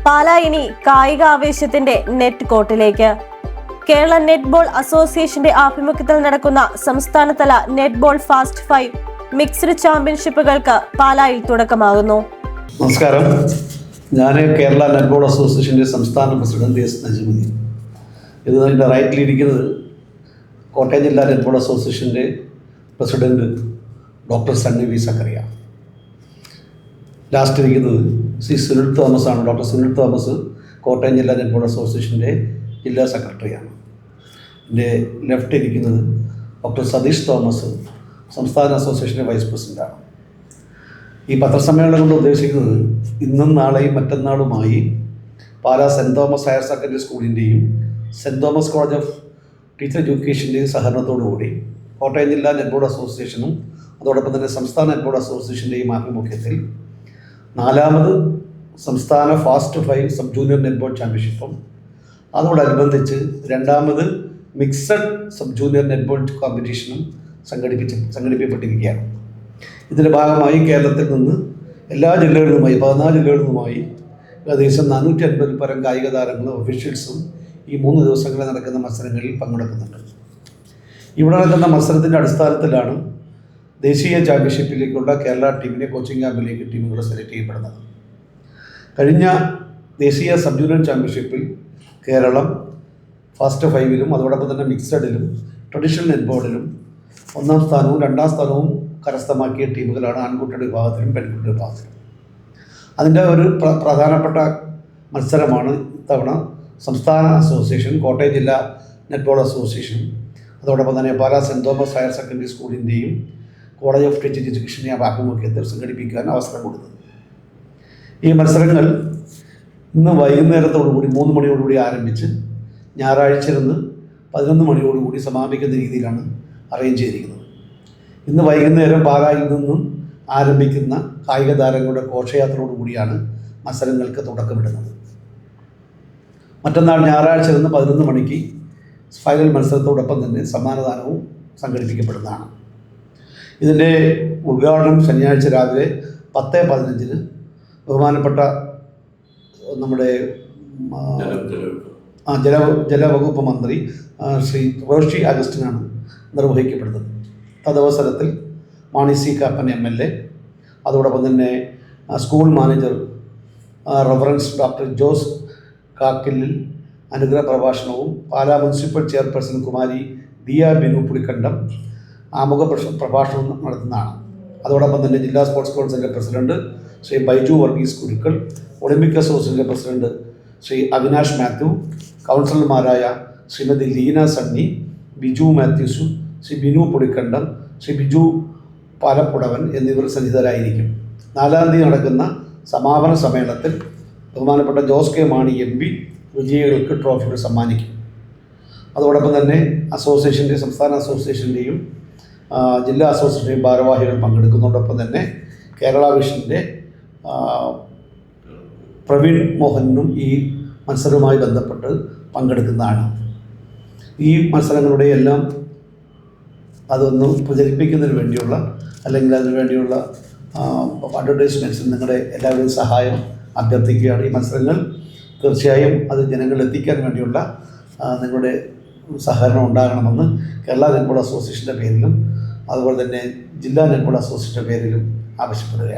പാലാ ഇനി കായിക ആവേശത്തിന്റെ നെറ്റ് കോർട്ടിലേക്ക്. കേരള നെറ്റ്ബോൾ അസോസിയേഷന്റെ ആഭിമുഖ്യത്തിൽ നടക്കുന്ന സംസ്ഥാനതല നെറ്റ്ബോൾ ഫാസ്റ്റ് 5 മിക്സ്ഡ് ചാമ്പ്യൻഷിപ്പുകൾക്ക് പാലായിൽ തുടക്കമാകുന്നു. നമസ്കാരം, ഞാൻ കേരള നെറ്റ്ബോൾ അസോസിയേഷൻ്റെ സംസ്ഥാന പ്രസിഡന്റ് എസ് നജീമുദ്ദീൻ. ഇത് എൻ്റെ റൈറ്റിലിരിക്കുന്നത് കോട്ടയം ജില്ലാ നെറ്റ്ബോൾ അസോസിയേഷൻ്റെ president doctor Sunny V Zacharia. Last ഇരിക്കുന്നത് സുനിൽ തോമസ് ആണ്. ഡോക്ടർ സുനിൽ തോമസ് കോട്ടയം ജില്ലാ നെറ്റ്ബോൾ അസോസിയേഷൻ്റെ ജില്ലാ സെക്രട്ടറിയാണ്. എൻ്റെ ലെഫ്റ്റ് ഇരിക്കുന്നത് ഡോക്ടർ സതീഷ് തോമസ്, സംസ്ഥാന അസോസിയേഷൻ്റെ വൈസ് പ്രസിഡൻ്റാണ്. ഈ പത്രസമ്മേളനം കൊണ്ട് ഉദ്ദേശിക്കുന്നത് ഇന്നും നാളെയും മറ്റന്നാളുമായി Pala Saint Thomas Higher Secondary സ്കൂളിൻ്റെയും Saint Thomas College of Teacher എഡ്യൂക്കേഷൻ്റെയും സഹകരണത്തോടുകൂടി കോട്ടയം ജില്ലാ നെറ്റ്ബോൾ അസോസിയേഷനും അതോടൊപ്പം തന്നെ സംസ്ഥാന നെറ്റ്ബോൾ അസോസിയേഷൻ്റെയും ആഭിമുഖ്യത്തിൽ 4ാമത് സംസ്ഥാന ഫാസ്റ്റ് 5 സബ് ജൂനിയർ നെറ്റ്ബോൾ ചാമ്പ്യൻഷിപ്പും അതോടനുബന്ധിച്ച് 2ാമത് മിക്സഡ് സബ് ജൂനിയർ നെറ്റ്ബോൾ കോമ്പറ്റീഷനും സംഘടിപ്പിക്കപ്പെട്ടിരിക്കുകയാണ്. ഇതിൻ്റെ ഭാഗമായി കേരളത്തിൽ നിന്ന് എല്ലാ ജില്ലകളിൽ നിന്നുമായി 14 ജില്ലകളിൽ നിന്നുമായി ഏകദേശം 450 പരം കായിക താരങ്ങളും ഒഫീഷ്യൽസും ഈ 3 ദിവസങ്ങളിൽ നടക്കുന്ന മത്സരങ്ങളിൽ പങ്കെടുക്കുന്നുണ്ട്. ഇവിടെ നടക്കുന്ന മത്സരത്തിൻ്റെ അടിസ്ഥാനത്തിലാണ് ദേശീയ ചാമ്പ്യൻഷിപ്പിലേക്കുള്ള കേരള ടീമിനെ കോച്ചിങ് ക്യാമ്പിലേക്ക് ടീമുകൾ സെലക്ട് ചെയ്യപ്പെടുന്നത്. കഴിഞ്ഞ ദേശീയ സബ് ജൂനിയർ ചാമ്പ്യൻഷിപ്പിൽ കേരളം ഫാസ്റ്റ് 5ലും അതോടൊപ്പം തന്നെ മിക്സഡിലും ട്രഡീഷണൽ നെറ്റ്ബോളിലും 1ാം സ്ഥാനവും 2ാം സ്ഥാനവും കരസ്ഥമാക്കിയ ടീമുകളാണ് ആൺകുട്ടിയുടെ വിഭാഗത്തിലും പെൺകുട്ടിയുടെ വിഭാഗത്തിലും. അതിൻ്റെ ഒരു പ്രധാനപ്പെട്ട മത്സരമാണ് ഇത്തവണ സംസ്ഥാന അസോസിയേഷൻ, കോട്ടയം ജില്ലാ നെറ്റ്ബോൾ അസോസിയേഷൻ അതോടൊപ്പം തന്നെ Pala Saint Thomas Higher Secondary സ്കൂളിൻ്റെയും കോളേജ് ഓഫ് ടീച്ചർ എഡ്യൂക്കേഷൻ്റെയും ആഭിമുഖ്യത്തിൽ സംഘടിപ്പിക്കാൻ അവസരം കൊടുത്തത്. ഈ മത്സരങ്ങൾ ഇന്ന് വൈകുന്നേരത്തോടുകൂടി 3 മണിയോടുകൂടി ആരംഭിച്ച് ഞായറാഴ്ച ഇരുന്ന് 11 മണിയോടുകൂടി സമാപിക്കുന്ന രീതിയിലാണ് അറേഞ്ച് ചെയ്തിരിക്കുന്നത്. ഇന്ന് വൈകുന്നേരം പാലായിൽ നിന്നും ആരംഭിക്കുന്ന കായിക താരങ്ങളുടെ ഘോഷയാത്രയോടുകൂടിയാണ് മത്സരങ്ങൾക്ക് തുടക്കമിടുന്നത്. മറ്റന്നാൾ ഞായറാഴ്ച ഇരുന്ന് 11 മണിക്ക് ഫൈനൽ മത്സരത്തോടൊപ്പം തന്നെ സമ്മാനദാനവും സംഘടിപ്പിക്കപ്പെടുന്നതാണ്. ഇതിൻ്റെ ഉദ്ഘാടനം ശനിയാഴ്ച രാവിലെ 10:15 ബഹുമാനപ്പെട്ട നമ്മുടെ ജലവകുപ്പ് മന്ത്രി ശ്രീ റോഷി അഗസ്റ്റിനാണ് നിർവഹിക്കപ്പെടുന്നത്. തദവസരത്തിൽ മാണി സി കാപ്പൻ MLA അതോടൊപ്പം തന്നെ school manager reverend doctor Jose Kakkillil അനുഗ്രഹ പ്രഭാഷണവും പാലാ മുനിസിപ്പൽ ചെയർപേഴ്സൺ കുമാരി ദിയ ബിനു പുളിക്കണ്ടം ആമുഖ പ്രഭാഷണവും നടത്തുന്നതാണ്. അതോടൊപ്പം തന്നെ ജില്ലാ സ്പോർട്സ് കൗൺസിലിൻ്റെ പ്രസിഡന്റ് ശ്രീ ബൈജു വർഗീസ് കുരുക്കൾ, ഒളിമ്പിക് അസോസിയേഷൻ്റെ പ്രസിഡന്റ് ശ്രീ അവിനാഷ് മാത്യു, കൗൺസിലർമാരായ ശ്രീമതി ലീന സണ്ണി, ബിജു മാത്യൂസു, ശ്രീ ബിനു പുളിക്കണ്ടം, ശ്രീ ബിജു പാലപ്പുടവൻ എന്നിവർ സന്നിഹിതരായിരിക്കും. 4ാം തീയതി നടക്കുന്ന സമാപന സമ്മേളനത്തിൽ ബഹുമാനപ്പെട്ട ജോസ് കെ മാണി MP വിജയികൾക്ക് ട്രോഫികൾ സമ്മാനിക്കും. അതോടൊപ്പം തന്നെ അസോസിയേഷൻ്റെയും സംസ്ഥാന അസോസിയേഷൻ്റെയും ജില്ലാ അസോസിയേഷൻ്റെയും ഭാരവാഹികൾ പങ്കെടുക്കുന്നതോടൊപ്പം തന്നെ കേരള വിഷൻ്റെ പ്രവീൺ മോഹനും ഈ മത്സരവുമായി ബന്ധപ്പെട്ട് പങ്കെടുക്കുന്നതാണ്. ഈ മത്സരങ്ങളുടെ എല്ലാം അതൊന്ന് പ്രചരിപ്പിക്കുന്നതിന് വേണ്ടിയുള്ള അല്ലെങ്കിൽ അതിനു വേണ്ടിയുള്ള അഡ്വർടൈസ്മെൻറ്റ്സിന് നിങ്ങളുടെ എല്ലാവരുടെയും സഹായം അഭ്യർത്ഥിക്കുകയാണ്. ഈ മത്സരങ്ങൾ തീർച്ചയായും അത് ജനങ്ങളിൽ എത്തിക്കാൻ വേണ്ടിയുള്ള നിങ്ങളുടെ സഹകരണം ഉണ്ടാകണമെന്ന് കേരള നെറ്റ്ബോൾ അസോസിയേഷൻ്റെ പേരിലും അതുപോലെ തന്നെ ജില്ലാ നെറ്റ്ബോൾ അസോസിയേഷൻ്റെ പേരിലും ആവശ്യപ്പെടുകയാണ്.